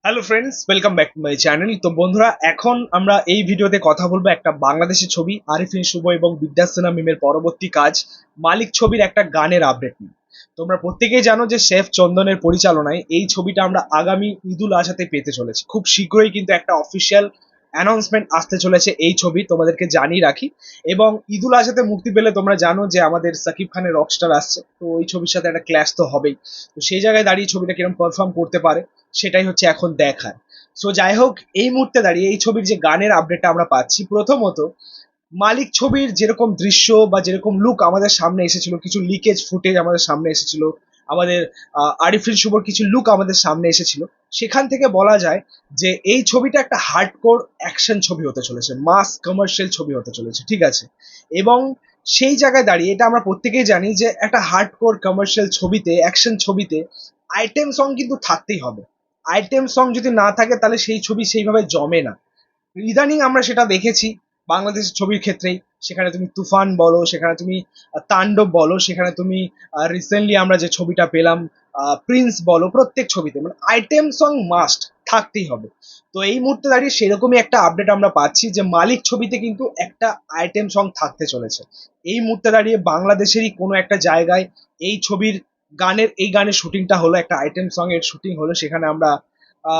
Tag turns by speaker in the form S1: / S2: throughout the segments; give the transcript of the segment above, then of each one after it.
S1: Hello friends, welcome back to my channel. তো বন্ধুরা, এখন আমরা এই ভিডিওতে কথা বলবো একটা বাংলাদেশের ছবি আরিফিন শুভ এবং বিদ্যাসেনা মিমের পরবর্তী কাজ মালিক ছবির একটা গানের আপডেট নিয়ে। তোমরা প্রত্যেকেই জানো যে শেফ চন্দনের পরিচালনায় এই ছবিটা আমরা আগামী ঈদুল আজহাতে পেতে চলেছি। খুব শীঘ্রই কিন্তু একটা অফিসিয়াল অ্যানাউন্সমেন্ট আসতে চলেছে এই ছবি, তোমাদেরকে জানিয়ে রাখি। এবং ঈদুল আজহাতে মুক্তি পেলে তোমরা জানো যে আমাদের সাকিব খানের রকস্টার আসছে, তো ওই ছবির সাথে একটা ক্ল্যাশ তো হবেই। তো সেই জায়গায় দাঁড়িয়ে ছবিটা কিরকম পারফর্ম করতে পারে সেটাই হচ্ছে এখন দেখার। সো যাই হোক, এই মুহূর্তে দাঁড়িয়ে এই ছবির যে গানের আপডেটটা আমরা পাচ্ছি, প্রথমত মালিক ছবির যেরকম দৃশ্য বা যেরকম লুক আমাদের সামনে এসেছিল, কিছু লিকেজ ফুটেজ আমাদের সামনে এসেছিল, আমাদের আরিফিন শুভর কিছু লুক আমাদের সামনে এসেছিল, সেখান থেকে বলা যায় যে এই ছবিটা একটা হার্ডকোর অ্যাকশন ছবি হতে চলেছে, মাস কমার্শিয়াল ছবি হতে চলেছে, ঠিক আছে। এবং সেই জায়গায় দাঁড়িয়ে এটা আমরা প্রত্যেকেই জানি যে একটা হার্ডকোর কমার্শিয়াল ছবিতে, অ্যাকশন ছবিতে আইটেম সং কিন্তু থাকতেই হবে। আইটেম সং যদি না থাকে তাহলে সেই ছবি সেইভাবে জমে না। ইদানিং আমরা সেটা দেখেছি বাংলাদেশের ছবির ক্ষেত্রেই। সেখানে তুমি তুফান বলো, সেখানে তুমি তাণ্ডব বলো, সেখানে তুমি রিসেন্টলি আমরা যে ছবিটা পেলাম প্রিন্স বলো, প্রত্যেক ছবিতে মানে আইটেম সং মাস্ট থাকতেই হবে। তো এই মুহূর্তে দাঁড়িয়ে সেরকমই একটা আপডেট আমরা পাচ্ছি যে মালিক ছবিতে কিন্তু একটা আইটেম সং থাকতে চলেছে। এই মুহূর্তে দাঁড়িয়ে বাংলাদেশেরই কোনো একটা জায়গায় এই ছবির গানের শুটিংটা হলো, একটা আইটেম সং এর শুটিং হলো, সেখানে আমরা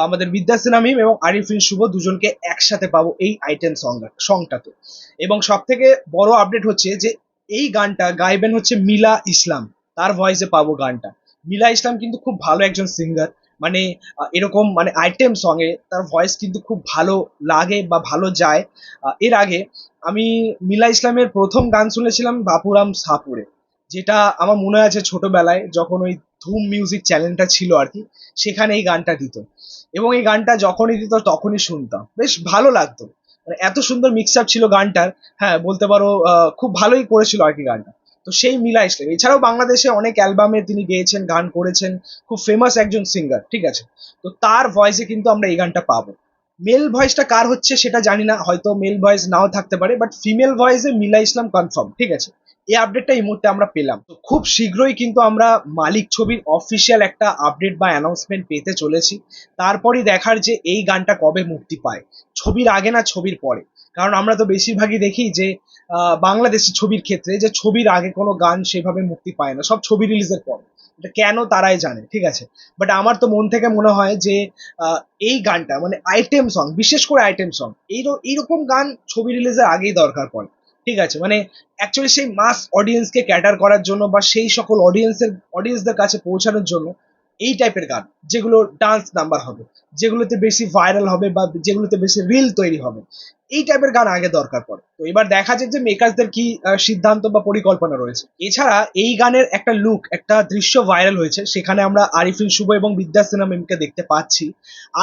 S1: আমাদের বিদ্যাসেনা মিম এবং আরিফিন শুভ দুজনকে একসাথে পাবো এই আইটেম সংটাতে। এবং সব থেকে বড় আপডেট হচ্ছে যে এই গানটা গাইবেন হচ্ছে মিলা ইসলাম, তার ভয়েসে পাবো গানটা। মিলা ইসলাম কিন্তু খুব ভালো একজন সিঙ্গার, মানে এরকম মানে আইটেম সঙ্গে তার ভয়েস কিন্তু খুব ভালো লাগে বা ভালো যায়। এর আগে আমি মিলা ইসলামের প্রথম গান শুনেছিলাম বাপুরাম সাপুরে, যেটা আমার মনে আছে ছোটবেলায় যখন ওই ধুম মিউজিক চ্যানেলটা ছিল আর কি, সেখানে এই গানটা দিত। এবং এই গানটা যখনই দিত তখনই শুনতাম, বেশ ভালো লাগতো। মানে এত সুন্দর মিক্স আপ ছিল গানটার। হ্যাঁ, বলতে পারো খুব ভালোই করেছিল আর কি গানটা। তো সেই মিলা ইসলাম এছাড়াও বাংলাদেশে অনেক অ্যালবামে তিনি গেয়েছেন, গান করেছেন, খুব ফেমাস একজন সিঙ্গার, ঠিক আছে। তো তার ভয়েসে কিন্তু আমরা এই গানটা পাবো। মেল ভয়েসটা কার হচ্ছে সেটা জানি না, হয়তো মেল ভয়েস নাও থাকতে পারে, বাট ফিমেল ভয়েসে মিলা ইসলাম কনফার্ম, ঠিক আছে। এই আপডেটটা এই মুহূর্তে আমরা পেলাম। তো খুব শীঘ্রই কিন্তু আমরা মালিক ছবির অফিসিয়াল একটা আপডেট বা অ্যানাউন্সমেন্ট পেতে চলেছি। তারপরই দেখার যে এই গানটা কবে মুক্তি পায়, ছবির আগে না ছবির পরে। কারণ আমরা তো বেশিরভাগই দেখি যে বাংলাদেশি ছবির ক্ষেত্রে যে ছবির আগে কোনো গান সেভাবে মুক্তি পায় না, সব ছবি রিলিজের পর। এটা কেন তারাই জানে, ঠিক আছে। বাট আমার তো মন থেকে মনে হয় যে আহ, এই গানটা মানে আইটেম সং, বিশেষ করে আইটেম সং এইরকম গান ছবি রিলিজের আগেই দরকার পড়ে, ঠিক আছে। মানে অ্যাকচুয়ালি সেই মাস অডিয়েন্সকে ক্যাটার করার জন্য বা সেই সকল অডিয়েন্সদের কাছে পৌঁছানোর জন্য এই টাইপের গান, যেগুলো ডান্স নাম্বার হবে, যেগুলোতে বেশি ভাইরাল হবে বা যেগুলোতে বেশি রিল তৈরি হবে, এই টাইপের গান আগে দরকার পড়ে। তো এবার দেখা যাক যে মেকারসদের কি সিদ্ধান্ত বা পরিকল্পনা রয়েছে। এছাড়া এই গানের একটা লুক, একটা দৃশ্য ভাইরাল হয়েছে, সেখানে আমরা আরিফিন শুভ এবং বিদ্যাসেনা মিমকে দেখতে পাচ্ছি।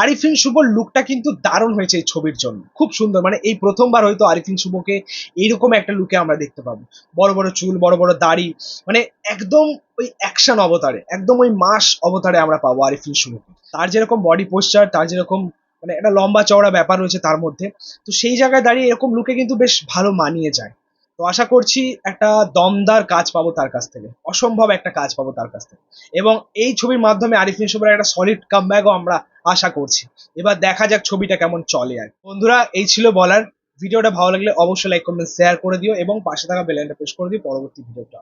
S1: আরিফিন শুভর লুকটা কিন্তু দারুণ হয়েছে এই ছবির জন্য, খুব সুন্দর। মানে এই প্রথমবার হয়তো আরিফিন শুভকে এইরকম একটা লুকে আমরা দেখতে পাবো, বড় বড় চুল, বড় বড় দাড়ি, মানে একদম ওই অ্যাকশন অবতারে, একদম ওই মাস অবতারে আমরা পাবো আরিফিন শুভকে। তার যেরকম বডি পোস্টার, তার যেরকম মানে একটা লম্বা চওড়া ব্যাপার রয়েছে তার মধ্যে, তো সেই জায়গায় দাঁড়িয়ে এরকম লুকে কিন্তু বেশ ভালো মানিয়ে যায়। তো আশা করছি একটা দমদার কাজ পাবো তার কাছ থেকে, অসম্ভব একটা কাজ পাবো তার কাছ থেকে। এবং এই ছবির মাধ্যমে আরিফিন শুভের একটা সলিড কামব্যাকও আমরা আশা করছি। এবার দেখা যাক ছবিটা কেমন চলে। আর বন্ধুরা, এই ছিল বলার। ভিডিওটা ভালো লাগলে অবশ্যই লাইক কমেন্ট শেয়ার করে দিও এবং পাশে থাকা বেল আইকনটা প্রেস করে দিও পরবর্তী ভিডিওটা।